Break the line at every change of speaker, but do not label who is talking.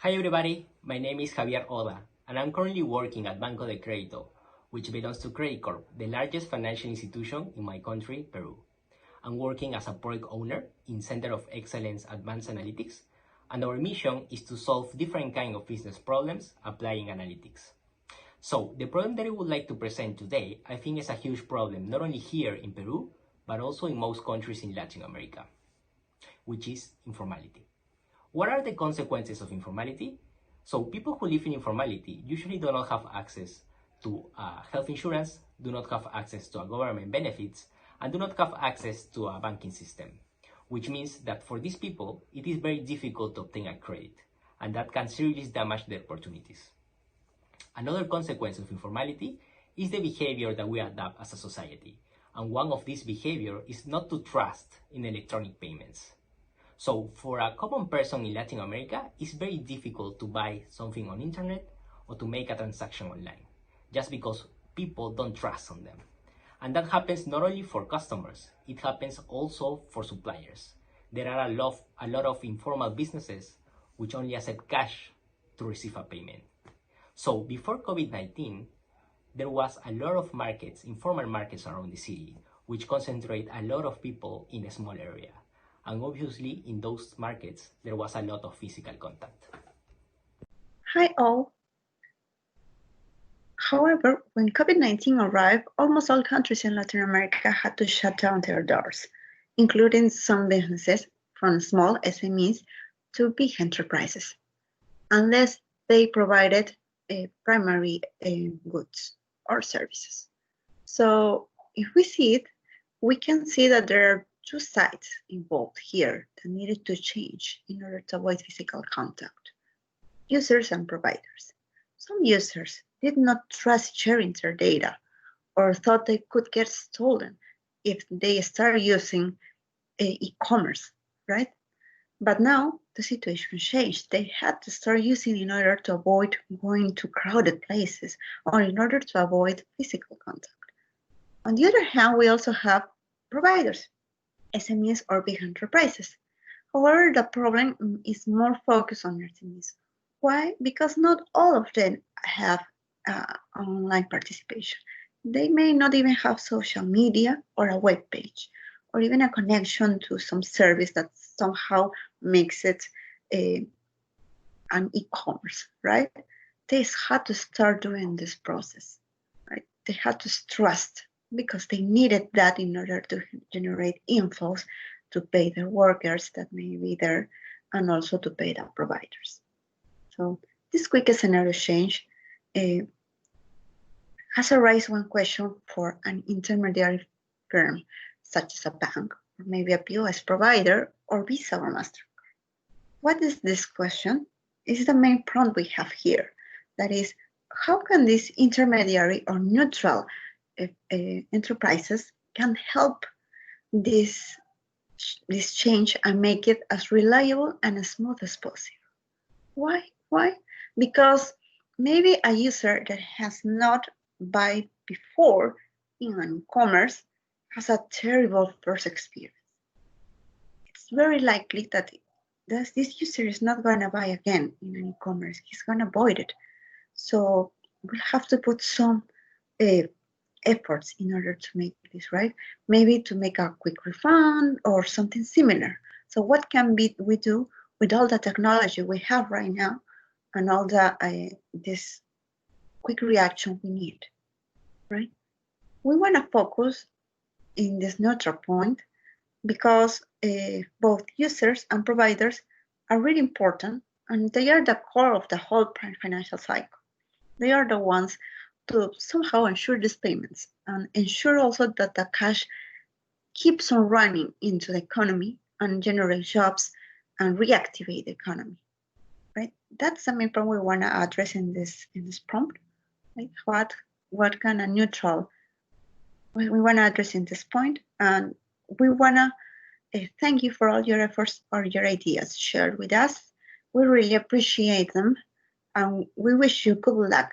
Hi everybody, my name is Javier Oda, and I'm currently working at Banco de Crédito, which belongs to Credicorp, the largest financial institution in my country, Peru. I'm working as a product owner in Center of Excellence Advanced Analytics, and our mission is to solve different kinds of business problems applying analytics. So, the problem that I would like to present today, I think is a huge problem, not only here in Peru, but also in most countries in Latin America, which is informality. What are the consequences of informality? So people who live in informality usually do not have access to health insurance, do not have access to government benefits, and do not have access to a banking system, which means that for these people, it is very difficult to obtain a credit, and that can seriously damage their opportunities. Another consequence of informality is the behavior that we adopt as a society, and one of these behavior is not to trust in electronic payments. So for a common person in Latin America, it's very difficult to buy something on internet or to make a transaction online, just because people don't trust on them. And that happens not only for customers, it happens also for suppliers. There are a lot of informal businesses which only accept cash to receive a payment. So before COVID-19, there was a lot of markets, informal markets around the city, which concentrate a lot of people in a small area. And obviously, in those markets, there was a lot of physical contact.
Hi all. However, when COVID-19 arrived, almost all countries in Latin America had to shut down their doors, including some businesses from small SMEs to big enterprises, unless they provided primary goods or services. So if we see it, we can see that there are two sides involved here that needed to change in order to avoid physical contact: users and providers. Some users did not trust sharing their data or thought they could get stolen if they start using e-commerce, right? But now the situation changed. They had to start using in order to avoid going to crowded places or in order to avoid physical contact. On the other hand, we also have providers, SMEs or big enterprises. However, the problem is more focused on SMEs. Why? Because not all of them have online participation. They may not even have social media or a web page, or even a connection to some service that somehow makes it an e-commerce, right? They had to start doing this process, right? They had to trust, because they needed that in order to generate inflows to pay their workers that may be there, and also to pay the providers. So this quick scenario change has raised one question for an intermediary firm, such as a bank, or maybe a POS provider, or Visa or MasterCard. What is this question? Is the main prompt we have here. That is, how can this intermediary or neutral enterprises can help this change and make it as reliable and as smooth as possible? Why? Because maybe a user that has not bought before in an e-commerce has a terrible first experience. It's very likely that this user is not going to buy again in an e-commerce. He's going to avoid it. So we'll have to put some efforts in order to make this right. Maybe to make a quick refund or something similar. So what can we do with all the technology we have right now and all the this quick reaction we need, right? We want to focus in this neutral point because both users and providers are really important, and they are the core of the whole financial cycle. They are the ones to somehow ensure these payments and ensure also that the cash keeps on running into the economy and generate jobs and reactivate the economy, right? That's the main problem we want to address in this prompt. Right? What kind of neutral we want to address in this point, and we want to thank you for all your efforts or your ideas shared with us. We really appreciate them, and we wish you good luck